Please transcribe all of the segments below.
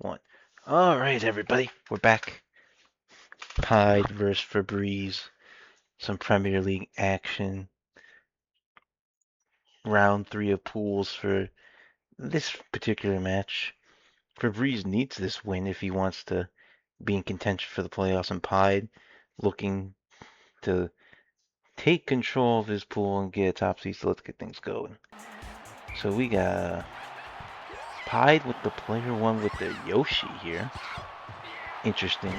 One. All right, everybody, we're back. Pied versus Febreze. Some Premier League action. Round 3 of pools for this particular match. Febreze needs this win if he wants to be in contention for the playoffs, and Pied looking to take control of his pool and get a top seed. So let's get things going. So we got Pied with the player one with the Yoshi here. Interesting.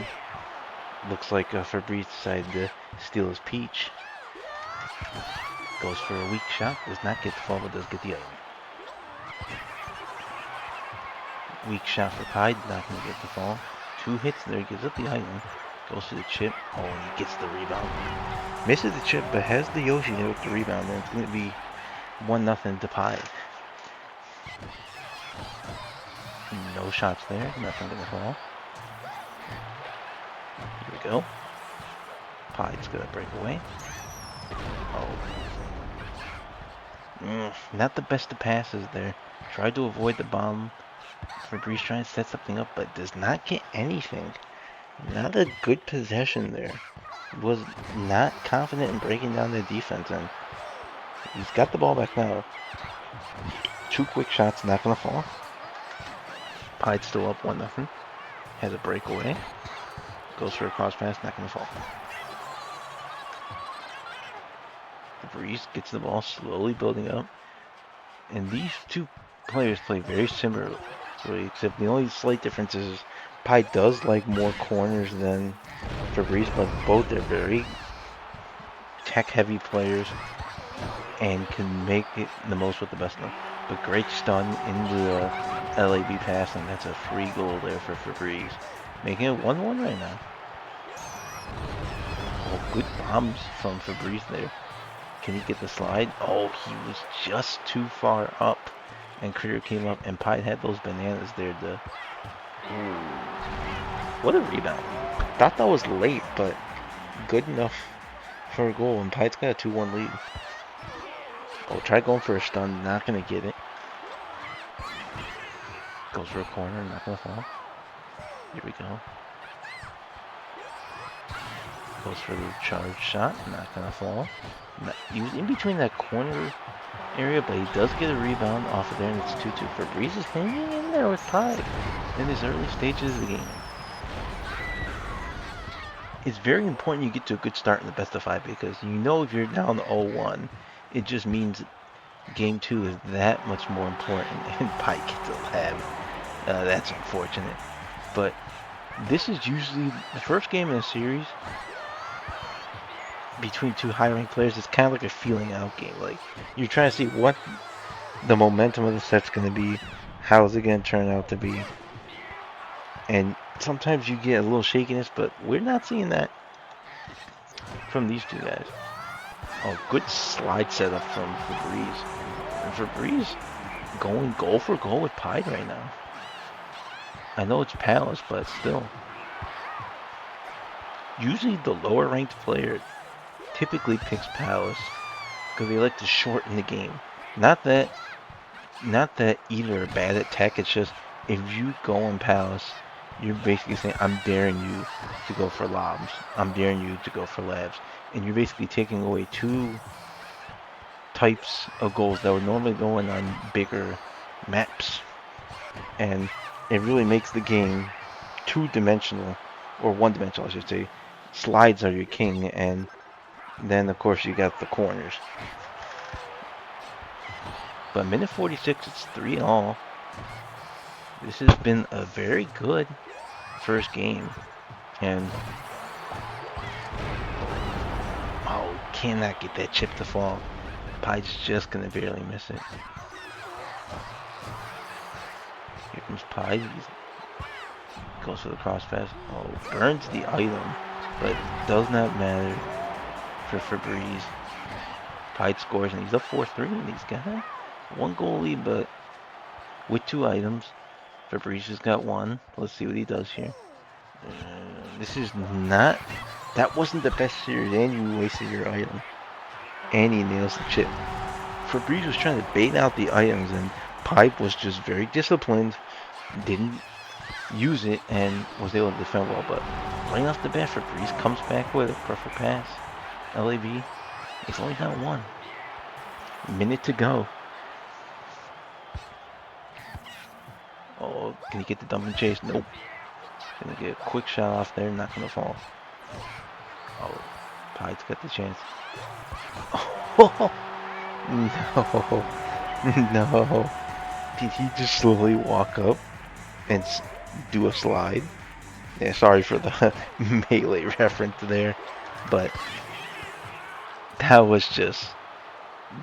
Looks like Febreze decided to steal his Peach. Goes for a weak shot. Does not get the fall, but does get the item. Weak shot for Pied. Not going to get the fall. 2 hits there. Gives up the item. Goes for the chip. Oh, and he gets the rebound. Misses the chip, but has the Yoshi there with the rebound. And it's going to be 1-0 to Pied. No shots there. Nothing going to fall. Here we go. Pied's going to break away. Oh. Not the best of passes there. Tried to avoid the bomb. Febreze trying to set something up, but does not get anything. Not a good possession there. Was not confident in breaking down their defense, and he's got the ball back now. 2 quick shots, not going to fall. Pied's still up 1-0. Has a breakaway. Goes for a cross pass, not going to fall. Febreze gets the ball, slowly building up. And these two players play very similarly, except the only slight difference is Pied does like more corners than Febreze, but both are very tech-heavy players and can make it the most with the best of them. But great stun into the LAB pass, and that's a free goal there for Febreze, making it 1-1 right now. Oh, good bombs from Febreze there. Can he get the slide? Oh, he was just too far up. And Critter came up, and Pied had those bananas there to... Ooh. What a rebound. Thought that was late, but good enough for a goal. And Pied's got a 2-1 lead. Oh, try going for a stun. Not going to get it. Goes for a corner. Not going to fall. Here we go. Goes for the charge shot. Not going to fall. He was in between that corner area, but he does get a rebound off of there, and it's 2-2. Febreze is hanging in there with Pied in his early stages of the game. It's very important you get to a good start in the best of 5, because you know if you're down 0-1, it just means game 2 is that much more important, and Pied gets a lab. That's unfortunate. But this is usually the first game in a series between 2 high-ranked players. It's kind of like a feeling out game. Like, you're trying to see what the momentum of the set's going to be, how is it going to turn out to be, and sometimes you get a little shakiness, but we're not seeing that from these 2 guys. Oh, good slide setup from Febreze. And Febreze going goal for goal with Pied right now. I know it's Palace, but still. Usually the lower ranked player typically picks Palace because they like to shorten the game. Not that either are bad at tech, it's just if you go on Palace, you're basically saying, I'm daring you to go for lobs. I'm daring you to go for labs. And you're basically taking away 2 types of goals that would normally go in on bigger maps. And it really makes the game 2-dimensional, or 1-dimensional, I should say. Slides are your king, and then, of course, you got the corners. But minute 46, it's 3-all. This has been a very good first game. And, oh, cannot get that chip to fall. Pied's just going to barely miss it. Here comes Pied. He goes for the cross pass. Oh, burns the item, but does not matter for Febreze. Pied scores, and he's up 4-3, and he's got 1 goal lead, but with 2 items. Febreze has got 1. Let's see what he does here. This is not... That wasn't the best series, and you wasted your item. And he nails the chip. Febreze was trying to bait out the items, and Pied was just very disciplined. Didn't use it and was able to defend well. But right off the bat, Febreze comes back with a perfect pass. LAB, it's only got one. Minute to go. Oh, can he get the dump and chase? Nope. Gonna get a quick shot off there, not gonna fall. Oh, Pide's got the chance. Oh, no. No. Did he just slowly walk up and do a slide? Yeah, sorry for the melee reference there, but that was just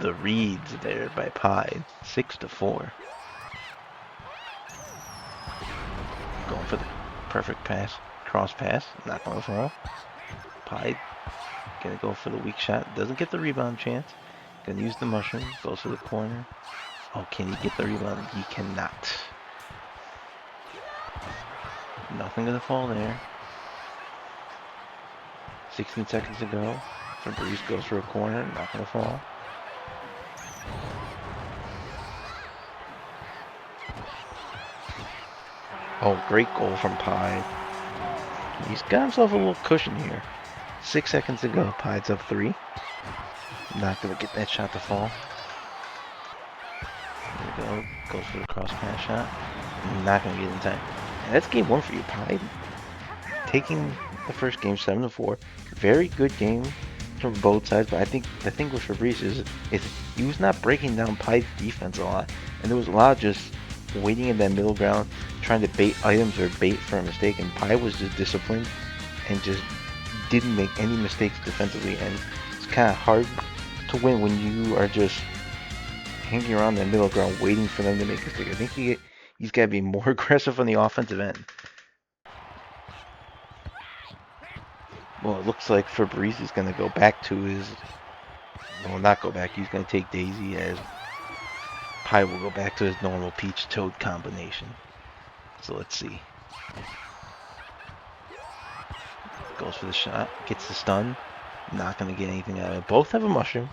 the reads there by Pide. 6-4. Going for the perfect pass. Cross pass. Not going to fall. Pide gonna go for the weak shot. Doesn't get the rebound chance. Gonna use the mushroom. Goes to the corner. Oh, can he get the rebound? He cannot. Nothing gonna fall there. 16 seconds to go. Febreze goes for a corner. Not gonna fall. Oh, great goal from Pide. He's got himself a little cushion here. 6 seconds to go. Pide's up 3. Not gonna get that shot to fall. There we go. Goes for the cross pass shot. Not gonna get in time. And that's game 1 for you, Pide. Taking the first game 7-4. Very good game from both sides, but I think the thing with Febreze is he was not breaking down Pide's defense a lot, and there was a lot of just waiting in that middle ground, trying to bait items or bait for a mistake, and Pide was just disciplined and just didn't make any mistakes defensively, and it's kind of hard to win when you are just hanging around that middle ground waiting for them to make a mistake. I think he's got to be more aggressive on the offensive end. Well, it looks like Febreze is going to go back to his... Well, not go back. He's going to take Daisy as Pie will go back to his normal Peach-Toad combination. So let's see. Goes for the shot. Gets the stun. Not going to get anything out of it. Both have a mushroom.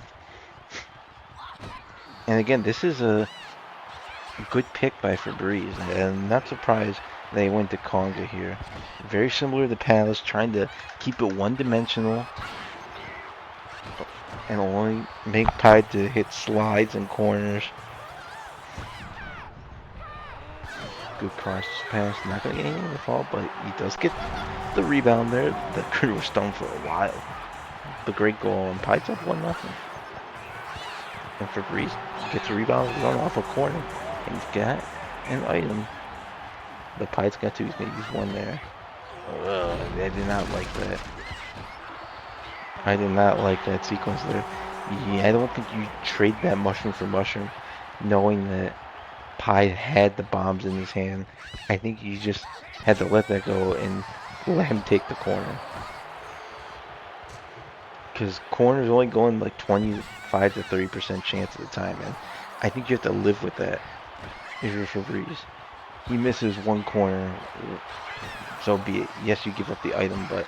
And again, this is a good pick by Febreze. I'm not surprised they went to Conga here. Very similar to Palace, trying to keep it one-dimensional and only make Pide to hit slides and corners. Good cross pass. Not going to get anything to fall, but he does get the rebound there. The crew was stoned for a while. The great goal, and Pide's up 1-0. And Febreze gets a rebound run off a corner. And he's got an item. The Pide's got 2. He's going to use 1 there. I did not like that. I did not like that sequence there. Yeah, I don't think you trade that mushroom for mushroom, knowing that Pide had the bombs in his hand. I think you just had to let that go and let him take the corner. Because corner's only going like 25 to 30% chance at the time, and I think you have to live with that if you're Febreze. He misses 1 corner, so be it. Yes, you give up the item, but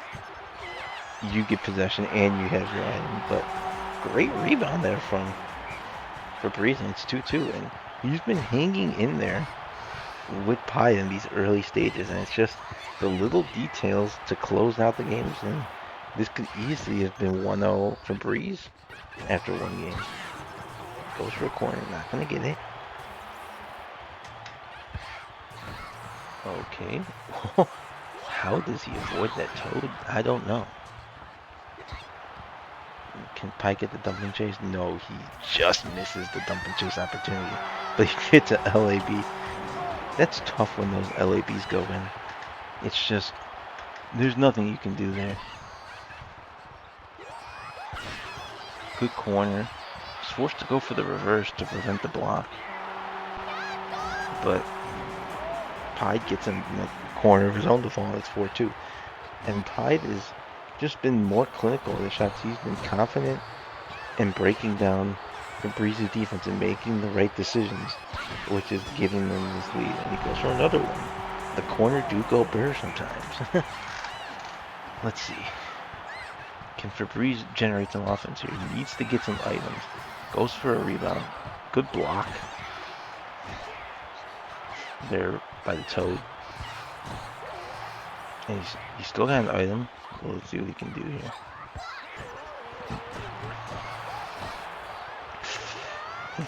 you get possession and you have your item. But great rebound there from Febreze, and it's 2-2, and he's been hanging in there with Pide in these early stages, and it's just the little details to close out the games, and this could easily have been 1-0 Febreze after 1 game. Goes for a corner, not gonna get it. Okay. How does he avoid that toad? I don't know. Can Pike get the dump and chase? No, he just misses the dump and chase opportunity. But he gets a LAB. That's tough when those LABs go in. It's just, there's nothing you can do there. Good corner. He's forced to go for the reverse to prevent the block. But Pide gets him in the corner of his own to fall. It's 4-2. And Pide has just been more clinical in the shots. He's been confident in breaking down Febreze's defense and making the right decisions, which is giving them this lead. And he goes for another one. The corner do go bare sometimes. Let's see. Can Febreze generate some offense here? He needs to get some items. Goes for a rebound. Good block there by the Toad. And he's still got an item. Well, let's see what he can do here.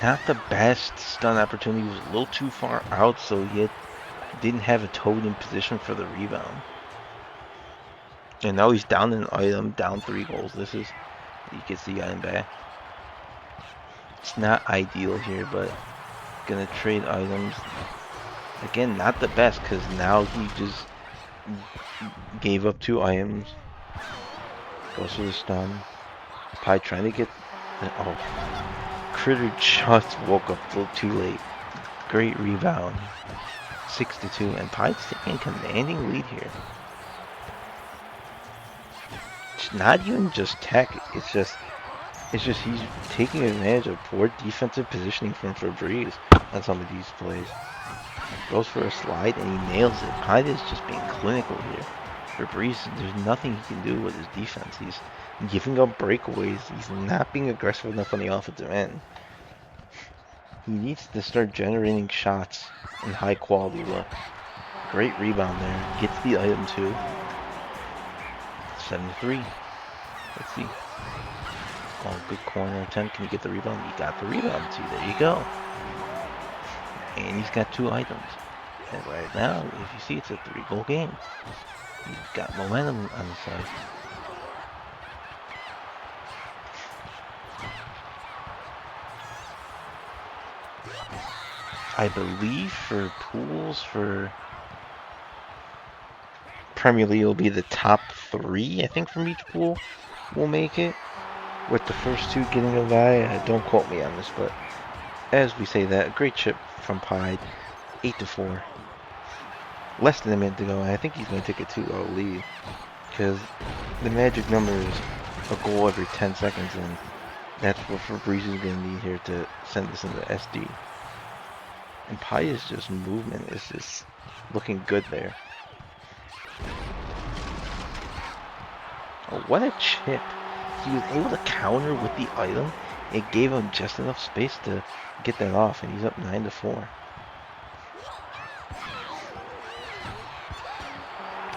Not the best stun opportunity. He was a little too far out, so he didn't have a toad in position for the rebound. And now he's down an item, down 3 goals. He gets the item back. It's not ideal here, but gonna trade items. Again, not the best, because now he just gave up 2 items. Goes for the stun. Probably trying to get the, oh, Critter just woke up a little too late. Great rebound. 6-2, and Pide's taking a commanding lead here. It's not even just tech, it's just he's taking advantage of poor defensive positioning from Febreze on some of these plays. Goes for a slide and he nails it. Pide is just being clinical here. Febreze, there's nothing he can do with his defense. He's giving up breakaways. He's not being aggressive enough on the offensive end. He needs to start generating shots in high quality looks. Great rebound there. Gets the item too. 7-3. Let's see. Oh, good corner attempt. Can you get the rebound? He got the rebound too. There you go. And he's got 2 items. And right now, if you see, it's a 3-goal game. He's got momentum on the side. I believe for pools for Premier League will be the top 3, I think, from each pool will make it. With the first 2 getting a bye. Don't quote me on this, but as we say that, a great chip from Pied. 8-4. Less than a minute to go, and I think he's going to take a 2-0 lead. Because the magic number is a goal every 10 seconds, and that's what Febreze is going to need here to send this into SD. And Pied's just movement is just looking good there. Oh, what a chip. He was able to counter with the item. It gave him just enough space to get that off, and he's up 9-4.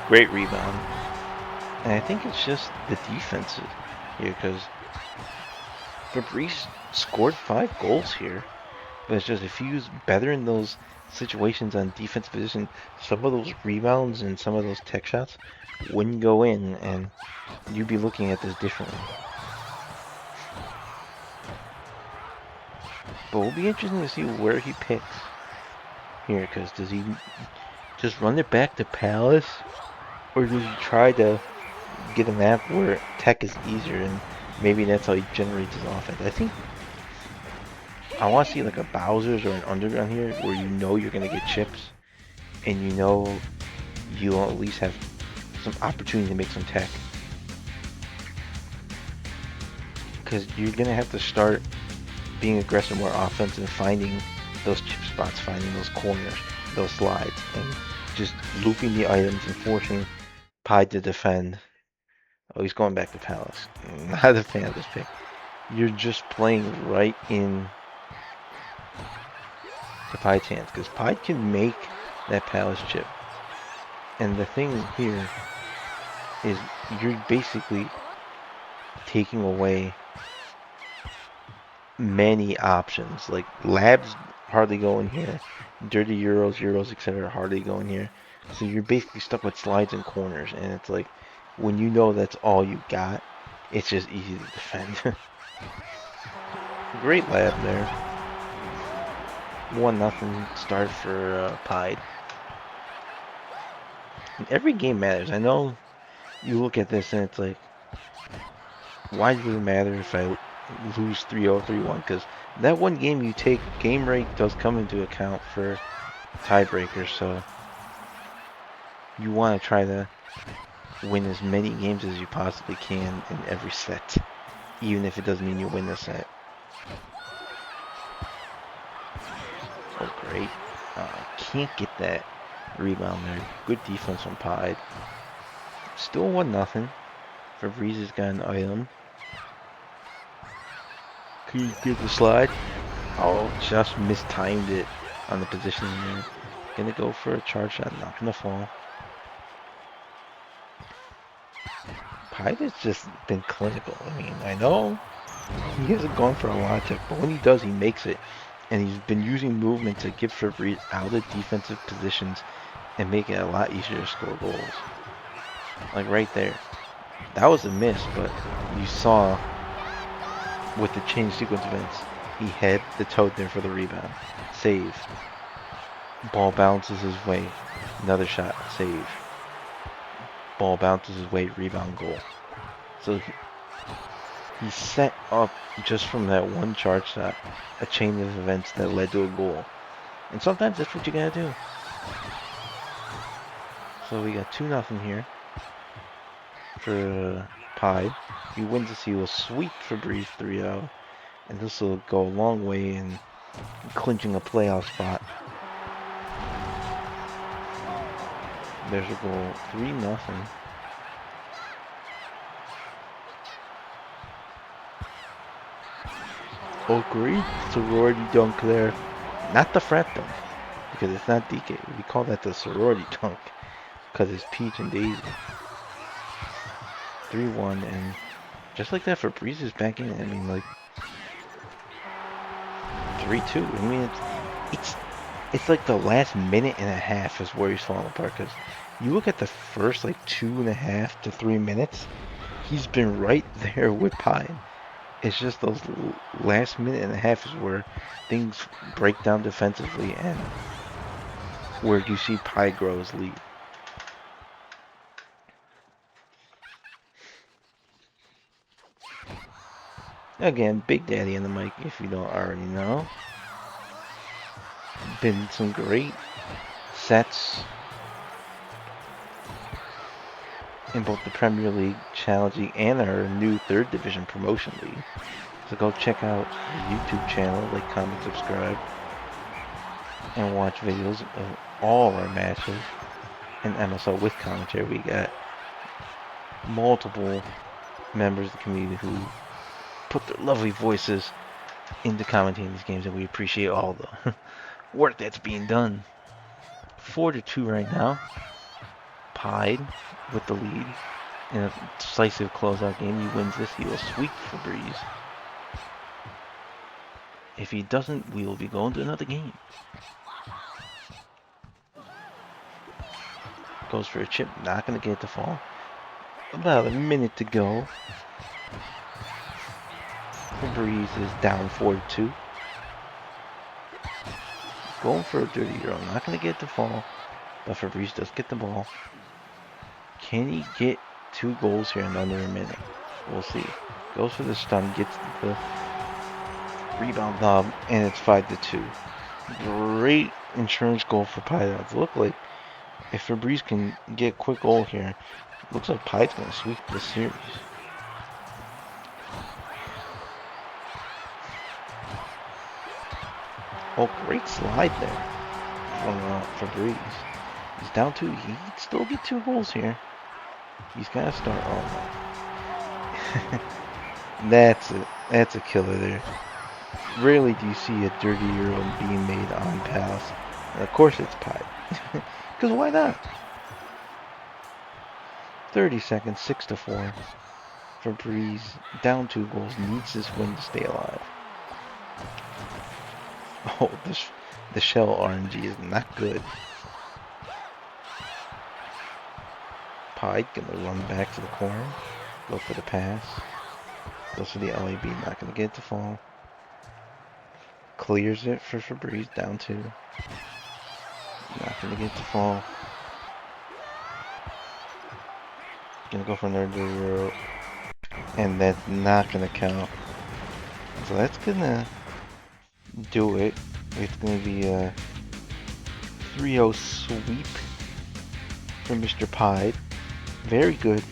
Great rebound. And I think it's just the defense here, because Febreze scored 5 goals here. But it's just if he was better in those situations on defense position, some of those rebounds and some of those tech shots wouldn't go in, and you'd be looking at this differently. But it'll be interesting to see where he picks here, because does he just run it back to Palace, or does he try to get a map where tech is easier, and maybe that's how he generates his offense? I think I want to see like a Bowser's or an Underground here, where you know you're going to get chips, and you know you'll at least have some opportunity to make some tech. Because you're going to have to start being aggressive, more offensive, and finding those chip spots, finding those corners, those slides, and just looping the items and forcing Pied to defend. Oh, he's going back to Palace. Not a fan of this pick. You're just playing right in to Pied's hands, because Pied can make that Palace chip. And the thing here is you're basically taking away many options. Like labs hardly go in here, dirty Euros, etc. hardly go in here. So you're basically stuck with slides and corners, and it's like when you know that's all you got, it's just easy to defend. Great lab there. 1-0 start for Pied. And every game matters. I know you look at this and it's like, why does it matter if I lose 3-0, 3-1? Because that one game you take, game rate does come into account for tiebreakers, so you want to try to win as many games as you possibly can in every set, even if it doesn't mean you win the set. Oh, great. Can't get that rebound there. Good defense from Pied. Still 1-0. Febreze's got an item. Can you get the slide? Oh, just mistimed it on the positioning there. Gonna go for a charge shot, not gonna fall. Hyde has just been clinical. I mean, I know he hasn't gone for a lot of tech, but when he does, he makes it. And he's been using movement to get Febreze out of defensive positions and make it a lot easier to score goals. Like right there. That was a miss, but you saw with the change sequence events, he had the toe there for the rebound. Save. Ball bounces his way. Another shot. Save. Ball bounces his way. Rebound goal. So he set up just from that one charge shot a chain of events that led to a goal. And sometimes that's what you gotta do. So we got 2-0 here for Pied. He wins this, he will sweep Febreze 3-0. And this will go a long way in clinching a playoff spot. There's a goal, 3-0. Oh, great sorority dunk there. Not the frat dunk, because it's not DK. We call that the sorority dunk, because it's Peach and Daisy. 3-1, and just like that, Febreze is back in. I mean, like 3-2. I mean, it's like the last minute and a half is where he's falling apart. Because you look at the first like 2.5 to 3 minutes, he's been right there with Pine. It's just those last minute and a half is where things break down defensively and where you see Pie grow his lead. Again, Big Daddy in the mic, if you don't already know. Been some great sets in both the Premier League Challenge League and our new 3rd Division Promotion League. So go check out the YouTube channel, like, comment, subscribe, and watch videos of all our matches in MSL with commentary. We got multiple members of the community who put their lovely voices into commentating these games, and we appreciate all the work that's being done. 4-2 right now. Pied with the lead in a decisive closeout game. He wins this, he will sweep Febreze. If he doesn't, we will be going to another game. Goes for a chip, not going to get it to fall. About a minute to go. Febreze is down 4-2. Going for a dirty euro, not going to get it to fall. But Febreze does get the ball. Can he get 2 goals here in under a minute? We'll see. Goes for the stun, gets the rebound knob, and it's 5-2. Great insurance goal for Pied. Look like if Febreze can get a quick goal here, looks like Pied's going to sweep this series. Oh, great slide there from Febreze. He's down 2. He can still get 2 goals here. He's got to start. Oh, no. That's it. That's a killer there. Rarely do you see a dirty euro being made on Palace. And of course it's Pied. Because why not? 30 seconds, 6-4. Febreze, down 2 goals, needs this win to stay alive. Oh, the shell RNG is not good. Pied gonna run back to the corner, go for the pass. Goes for the LAB, not gonna get it to fall. Clears it for Febreze, down 2. Not gonna get it to fall. Gonna go for another euro. And that's not gonna count. So that's gonna do it. It's gonna be a 3-0 sweep for Mr. Pied. Very good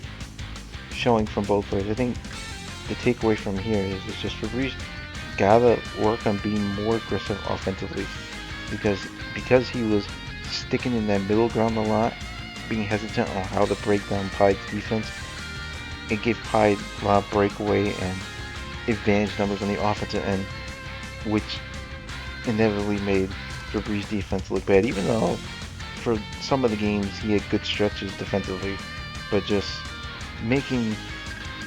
showing from both players. I think the takeaway from here is it's just Febreze gotta work on being more aggressive offensively because he was sticking in that middle ground a lot, being hesitant on how to break down Pied's defense. It gave Pied a lot of breakaway and advantage numbers on the offensive end, which inevitably made Febreze defense look bad, even though for some of the games he had good stretches defensively, but just making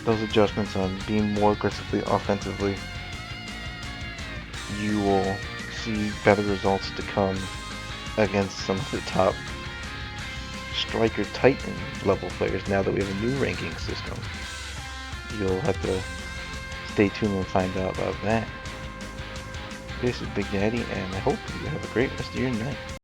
those adjustments on being more aggressively offensively, you will see better results to come against some of the top striker titan level players now that we have a new ranking system. You'll have to stay tuned and find out about that. This is Big Daddy, and I hope you have a great rest of your night.